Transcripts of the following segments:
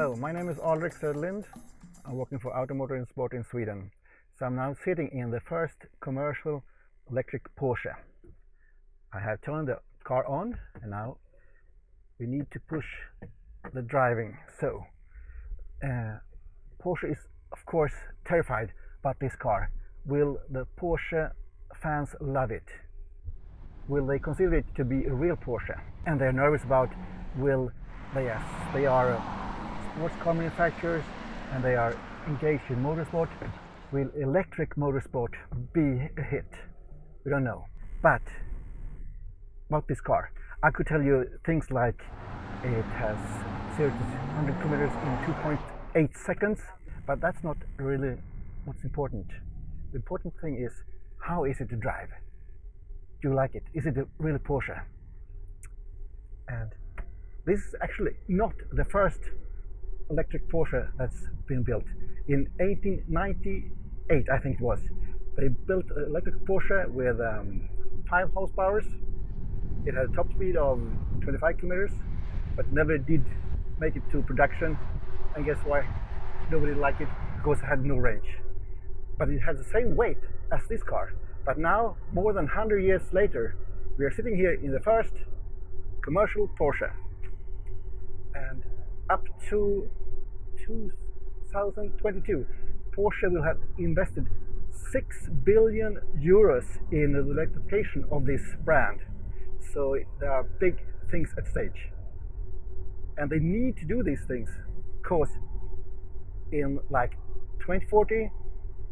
Hello, my name is Alrik Söderlind. I'm working for Automotor and Sport in Sweden. So I'm now sitting in the first commercial electric Porsche. I have turned the car on and now we need to push the driving. So Porsche is of course terrified about this car. Will the Porsche fans love it? Will they consider it to be a real Porsche? And they're nervous about they are sports car manufacturers and they are engaged in motorsport. Will electric motorsport be a hit? We don't know. But about this car, I could tell you things like it has 0 to 100 kilometers in 2.8 seconds, but that's not really what's important. The important thing is, how is it to drive? Do you like it? Is it a real Porsche? And this is actually not the first electric Porsche that's been built. In 1898, I think it was, they built an electric Porsche with 5 horsepower. It had a top speed of 25 kilometers, but never did make it to production. And guess why? Nobody liked it, because it had no range. But it has the same weight as this car. But now, more than 100 years later, we are sitting here in the first commercial Porsche. And up to 2022, Porsche will have invested 6 billion euros in the electrification of this brand. So there are big things at stake. And they need to do these things because in like 2040,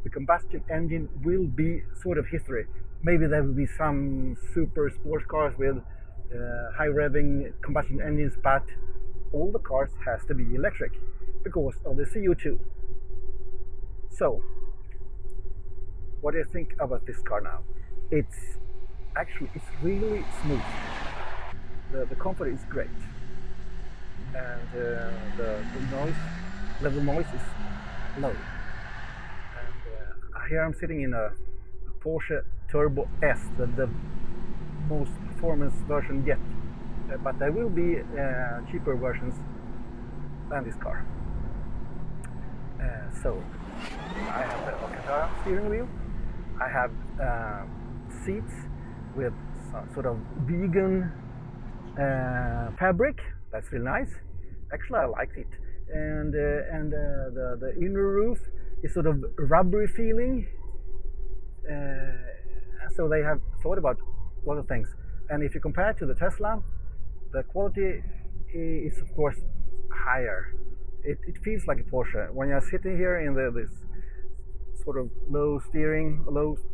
the combustion engine will be sort of history. Maybe there will be some super sports cars with high revving combustion engines, but all the cars has to be electric because of the CO2. So, what do you think about this car now? It's really smooth. The comfort is great, and the noise is low. And here I'm sitting in a Porsche Turbo S, the most performance version yet. But there will be cheaper versions than this car. So I have the Alcantara steering wheel. I have seats with some sort of vegan fabric. That's really nice. Actually, I liked it. And the inner roof is sort of rubbery feeling. So they have thought about a lot of things. And if you compare it to the Tesla, the quality is of course higher. It feels like a Porsche. When you're sitting here in this sort of low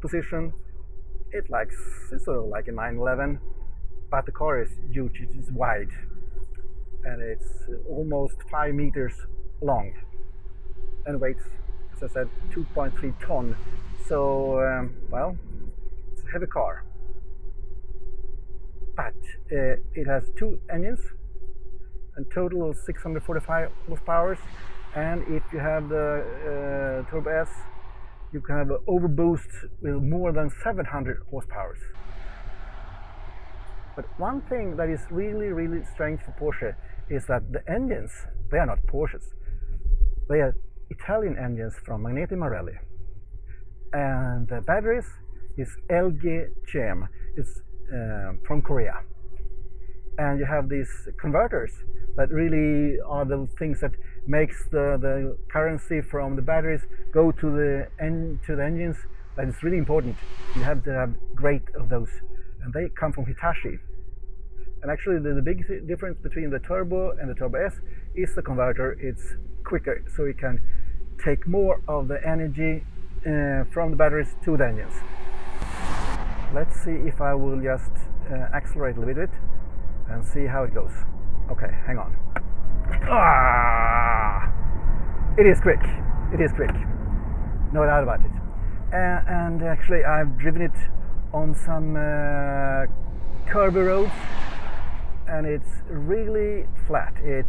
position, it's sort of like a 911, but the car is huge. It is wide, and it's almost 5 meters long, and weighs, as I said, 2.3 ton. So, well, it's a heavy car. But it has 2 engines and total 645 horsepower. And if you have the Turbo S, you can have an overboost with more than 700 horsepower. But one thing that is really strange for Porsche is that the engines, they are not Porsches. They are Italian engines from Magneti Marelli. And the batteries is LG Chem. It's from Korea. And you have these converters that really are the things that makes the currency from the batteries go to the engines. That is really important. You have to have great of those, and they come from Hitachi. And actually the big difference between the Turbo and the Turbo S is the converter. It's quicker, so you can take more of the energy from the batteries to the engines. Let's see if I will just accelerate a little bit and see how it goes. Okay, hang on. It is quick. It is quick. No doubt about it. And actually, I've driven it on some curvy roads, and it's really flat. It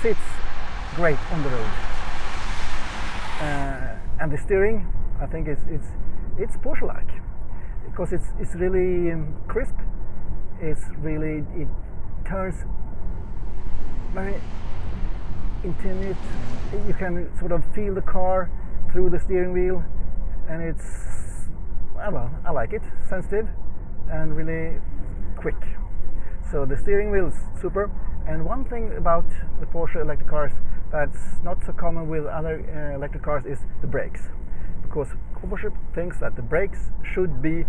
sits great on the road. And the steering, I think it's Porsche-like. Because it's really crisp. It turns very intimate. You can sort of feel the car through the steering wheel, and it's, well, I like it, sensitive and really quick. So the steering wheel is super. And one thing about the Porsche electric cars that's not so common with other electric cars is the brakes, because Porsche thinks that the brakes should be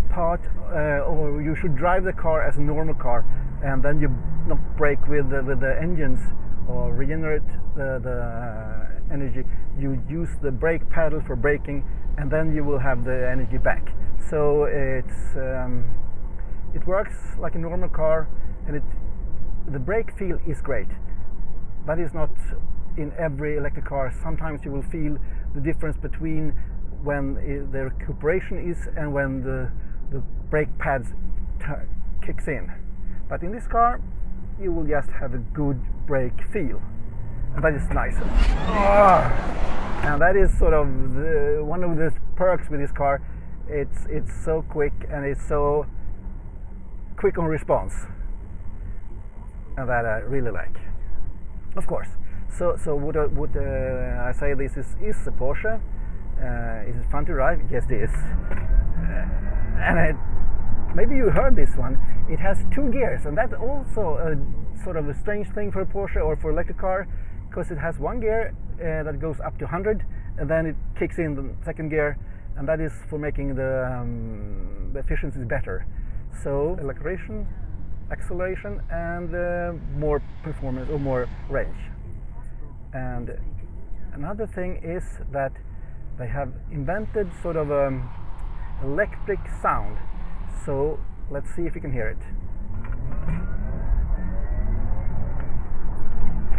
part, or you should drive the car as a normal car, and then you not brake with the engines or regenerate the energy. You use the brake pedal for braking, and then you will have the energy back. So it works like a normal car, and the brake feel is great, but it's not in every electric car. Sometimes you will feel the difference between when the recuperation is and when the brake pads kicks in. But in this car you will just have a good brake feel, and that is nice. And that is sort of one of the perks with this car. It's so quick, and it's so quick on response, and that I really like, of course. So would I say this is a Porsche? Is it fun to drive? Yes, it is. And maybe you heard this one. It has 2 gears, and that's also a sort of a strange thing for a Porsche or for electric car, because it has 1 gear that goes up to 100, and then it kicks in the 2nd gear, and that is for making the efficiency better. So acceleration, and more performance or more range. And another thing is that they have invented sort of electric sound. So let's see if you can hear it.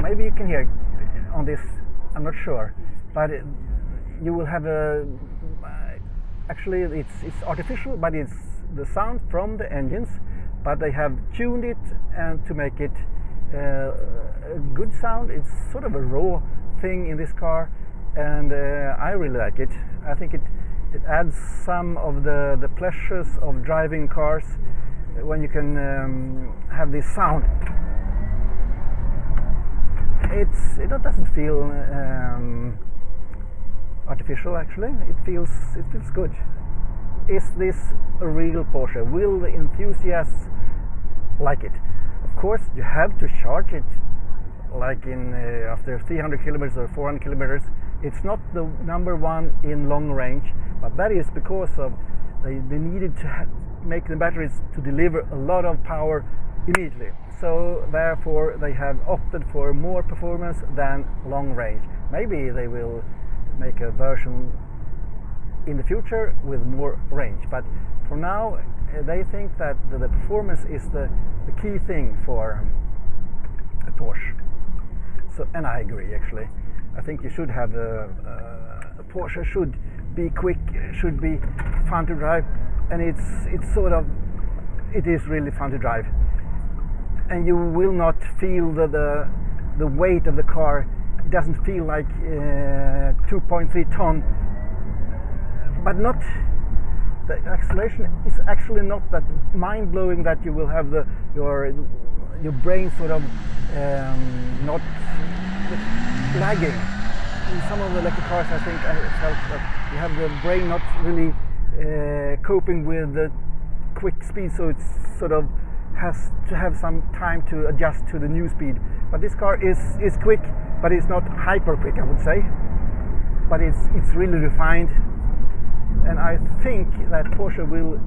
Maybe you can hear it on this, I'm not sure, but you will have actually it's artificial, but it's the sound from the engines, but they have tuned it and to make it a good sound. It's sort of a raw thing in this car, and I really like it. I think it adds some of the pleasures of driving cars when you can have this sound. It doesn't feel artificial, actually. It feels good. Is this a real Porsche? Will the enthusiasts like it? Of course, you have to charge it like in after 300 kilometers or 400 kilometers. It's not the number one in long range, but that is because of they needed to make the batteries to deliver a lot of power immediately. So therefore they have opted for more performance than long range. Maybe they will make a version in the future with more range, but for now they think that the performance is the key thing for a Porsche. So, and I agree, actually. I think you should have a Porsche should be quick, should be fun to drive, and it is really fun to drive, and you will not feel the weight of the car. It doesn't feel like 2.3 ton, but not the acceleration is actually not that mind-blowing that you will have your brain sort of not lagging. In some of the electric cars, I think I felt that you have the brain not really coping with the quick speed, so it sort of has to have some time to adjust to the new speed. But this car is quick, but it's not hyper quick, I would say. But it's really refined, and I think that Porsche will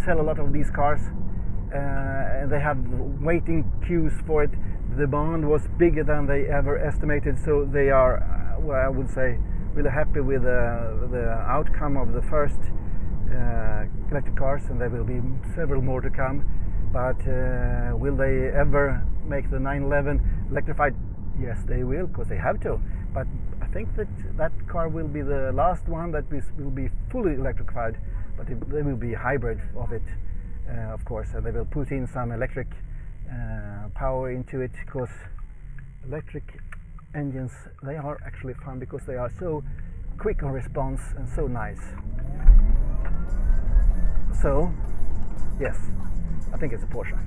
sell a lot of these cars. They have waiting queues for it. The demand was bigger than they ever estimated, so they are, well, I would say, really happy with the outcome of the first electric cars, and there will be several more to come. But will they ever make the 911 electrified? Yes, they will, because they have to. But I think that car will be the last one that will be fully electrified, but there will be a hybrid of it, of course, and they will put in some electric power into it, because electric engines, they are actually fun because they are so quick on response and so nice. So yes, I think it's a Porsche.